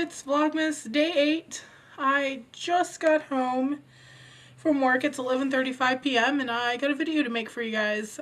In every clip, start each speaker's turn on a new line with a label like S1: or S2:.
S1: it's Vlogmas day 8. I just got home from work. It's 11:35 p.m. and I got a video to make for you guys.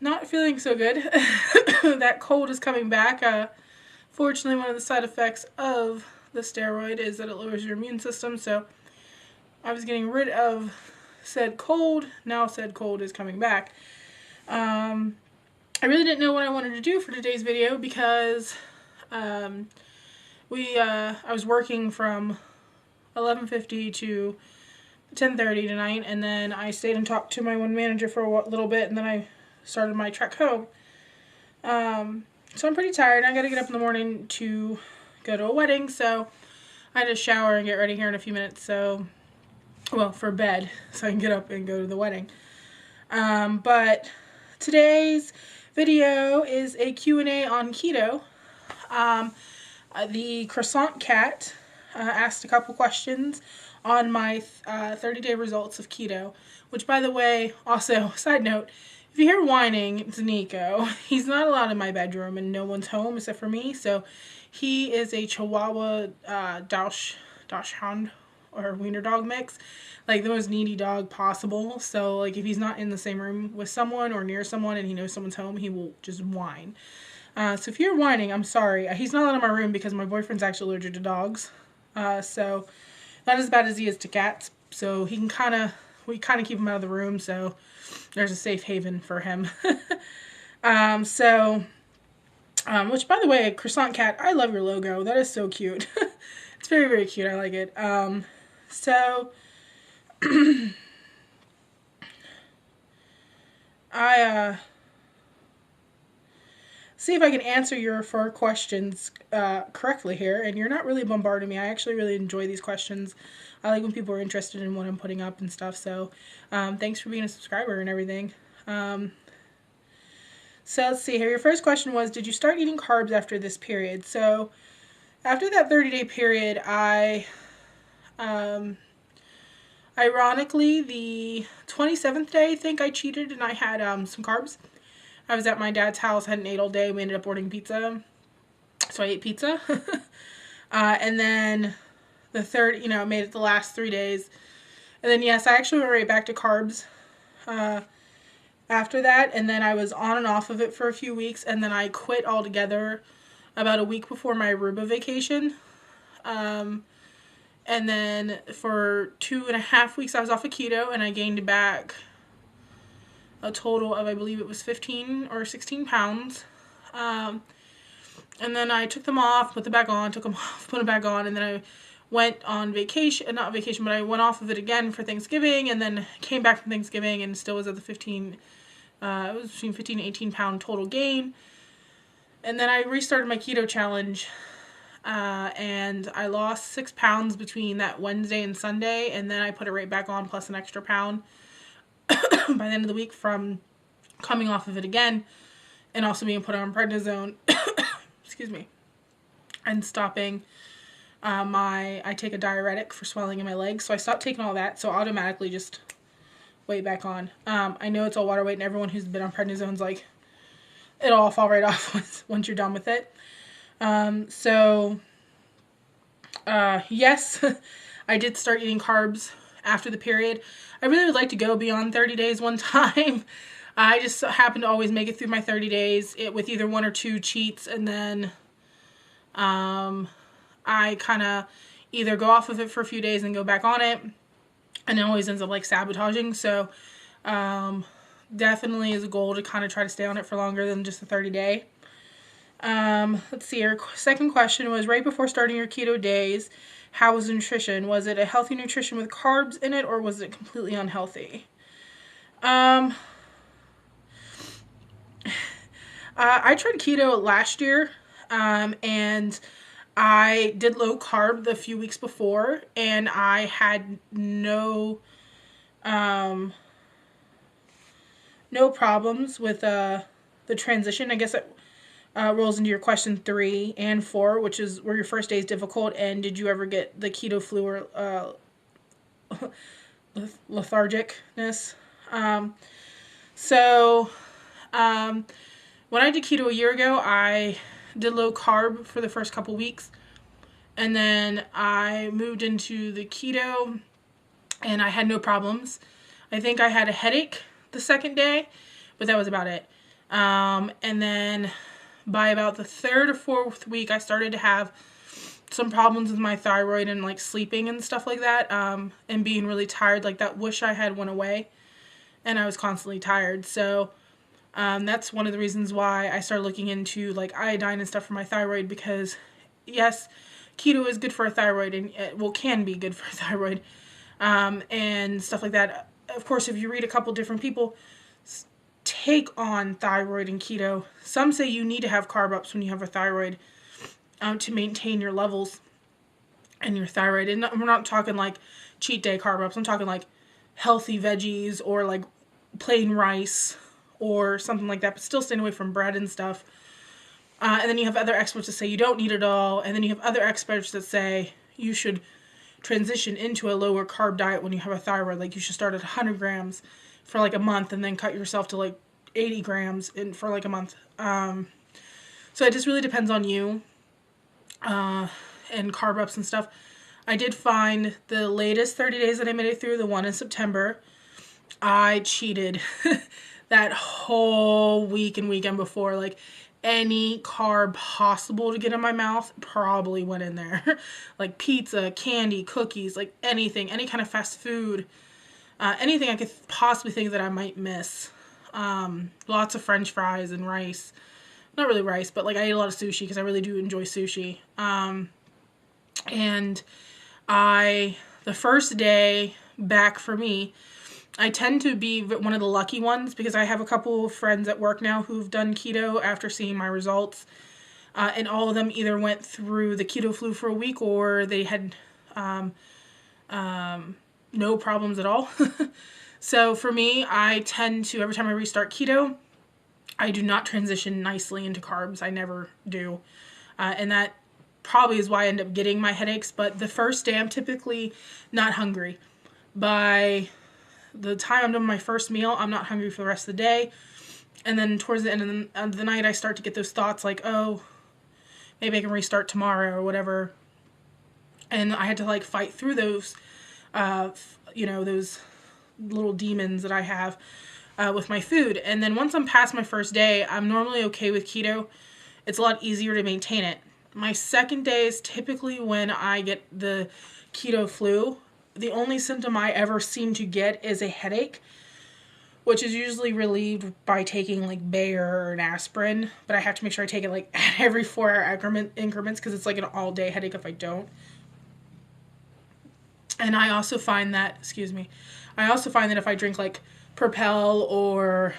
S1: Not feeling so good. That cold is coming back. Fortunately, one of the side effects of the steroid is that it lowers your immune system, so I was getting rid of said cold. Now said cold is coming back. I really didn't know what I wanted to do for today's video because I was working from 11:50 to 10:30 tonight, and then I stayed and talked to my one manager for a little bit, and then I started my trek home. So I'm pretty tired. I gotta get up in the morning to go to a wedding, so I had to shower and get ready here in a few minutes, so, well, for bed, so I can get up and go to the wedding. But today's video is a Q&A on keto. The croissant cat asked a couple questions on my 30-day results of keto, which, by the way, also, side note, if you hear whining, it's Nico. He's not allowed in my bedroom and no one's home except for me, so he is a Chihuahua Dachshund or Wiener dog mix, like the most needy dog possible. So like if he's not in the same room with someone or near someone and he knows someone's home, he will just whine. So if you're whining, I'm sorry. He's not allowed in my room because my boyfriend's actually allergic to dogs. So not as bad as he is to cats. So we kind of keep him out of the room, so there's a safe haven for him. Which, by the way, croissant cat, I love your logo. That is so cute. It's very, very cute. I like it. I see if I can answer your 4 questions correctly here, and you're not really bombarding me. I actually really enjoy these questions. I like when people are interested in what I'm putting up and stuff, so thanks for being a subscriber and everything. So let's see here. Your first question was, did you start eating carbs after this period? So after that 30-day period, ironically, the 27th day, I think I cheated and I had some carbs. I was at my dad's house, hadn't ate all day. We ended up ordering pizza, so I ate pizza. And then the third, I made it the last 3 days. And then, yes, I actually went right back to carbs after that. And then I was on and off of it for a few weeks. And then I quit altogether about a week before my Aruba vacation. And then for 2.5 weeks, I was off of keto, and I gained back a total of, I believe it was 15 or 16 pounds. And then I took them off, put them back on, took them off, put them back on, and then I went on vacation, not vacation, but I went off of it again for Thanksgiving, and then came back from Thanksgiving and still was at the 15, it was between 15 and 18 pound total gain. And then I restarted my keto challenge, and I lost 6 pounds between that Wednesday and Sunday, and then I put it right back on plus an extra pound by the end of the week from coming off of it again and also being put on prednisone, excuse me, and stopping I take a diuretic for swelling in my legs, so I stopped taking all that, so automatically just weight back on. I know it's all water weight, and everyone who's been on prednisone's like, it'll all fall right off once you're done with it. Yes, I did start eating carbs after the period. I really would like to go beyond 30 days one time. I just happen to always make it through my 30 days with either 1 or 2 cheats, and then I kind of either go off of it for a few days and go back on it, and it always ends up like sabotaging. So definitely is a goal to kind of try to stay on it for longer than just a 30-day. Let's see, our second question was, right before starting your keto days, how was nutrition? Was it a healthy nutrition with carbs in it, or was it completely unhealthy? I tried keto last year, and I did low carb the few weeks before, and I had no problems with the transition. I guess it rolls into your question 3 and 4, which is, were your first days difficult, and did you ever get the keto flu or lethargicness? When I did keto a year ago, I did low carb for the first couple weeks, and then I moved into the keto, and I had no problems. I think I had a headache the second day, but that was about it. And then by about the third or fourth week, I started to have some problems with my thyroid and like sleeping and stuff like that, and being really tired. Like that wish I had went away, and I was constantly tired. So that's one of the reasons why I started looking into like iodine and stuff for my thyroid, because yes, keto is good for a thyroid, and can be good for a thyroid, and stuff like that. Of course, if you read a couple different people take on thyroid and keto, some say you need to have carb ups when you have a thyroid, to maintain your levels and your thyroid. And we're not talking like cheat day carb ups. I'm talking like healthy veggies or like plain rice or something like that, but still staying away from bread and stuff. And then you have other experts that say you don't need it all. And then you have other experts that say you should transition into a lower carb diet when you have a thyroid. Like you should start at 100 grams for like a month and then cut yourself to like 80 grams for like a month. So it just really depends on you, and carb ups and stuff. I did find the latest 30 days that I made it through, the one in September, I cheated that whole week and weekend before. Like any carb possible to get in my mouth probably went in there. Like pizza, candy, cookies, like anything, any kind of fast food, anything I could possibly think that I might miss. Lots of French fries and rice. Not really rice, but like I ate a lot of sushi because I really do enjoy sushi. And the first day back for me, I tend to be one of the lucky ones because I have a couple of friends at work now who've done keto after seeing my results. And all of them either went through the keto flu for a week or they had no problems at all. So for me, I tend to, every time I restart keto, I do not transition nicely into carbs. I never do. And that probably is why I end up getting my headaches. But the first day, I'm typically not hungry. By the time I'm done my first meal, I'm not hungry for the rest of the day. And then towards the end of the night, I start to get those thoughts like, oh, maybe I can restart tomorrow or whatever. And I had to like fight through those, those little demons that I have with my food. And then once I'm past my first day, I'm normally okay with keto. It's a lot easier to maintain it. My second day is typically when I get the keto flu. The only symptom I ever seem to get is a headache, which is usually relieved by taking like Bayer or an aspirin, but I have to make sure I take it like at every 4-hour increments because it's like an all-day headache if I don't. And I also find that, if I drink like Propel or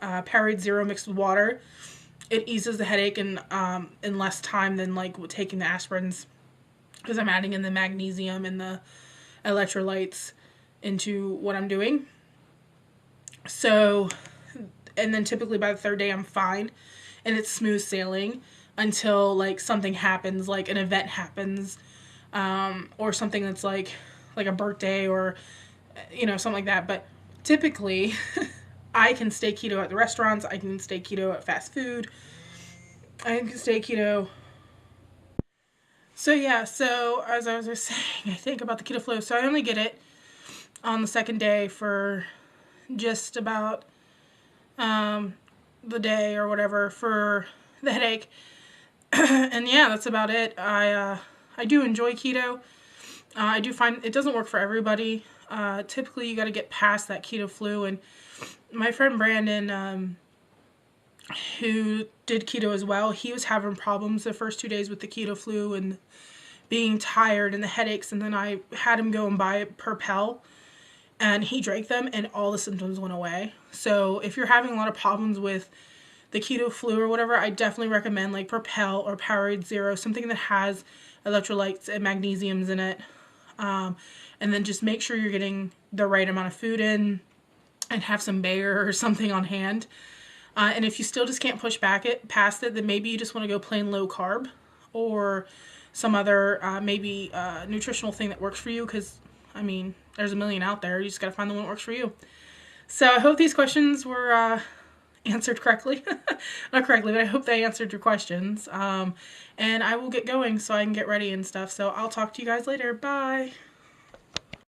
S1: Powerade Zero mixed with water, it eases the headache in less time than like taking the aspirins, because I'm adding in the magnesium and the electrolytes into what I'm doing. So, and then typically by the third day I'm fine and it's smooth sailing until like something happens, like an event happens, or something that's like a birthday or something like that. But typically I can stay keto at the restaurants, I can stay keto at fast food, I can stay keto. So yeah, so as I was just saying, I think about the keto flu. So I only get it on the second day for just about the day or whatever for the headache. And yeah, that's about it. I do enjoy keto. I do find it doesn't work for everybody. Typically you got to get past that keto flu. And my friend Brandon, who did keto as well, he was having problems the first 2 days with the keto flu and being tired and the headaches. And then I had him go and buy Propel, and he drank them and all the symptoms went away. So if you're having a lot of problems with the keto flu or whatever, I definitely recommend like Propel or Powerade Zero, something that has electrolytes and magnesiums in it. And then just make sure you're getting the right amount of food in and have some Bayer or something on hand. And if you still just can't push past it, then maybe you just want to go plain low carb or some other nutritional thing that works for you, because I mean there's a million out there. You just got to find the one that works for you. So I hope these questions were answered correctly. Not correctly, but I hope they answered your questions. And I will get going so I can get ready and stuff. So I'll talk to you guys later. Bye.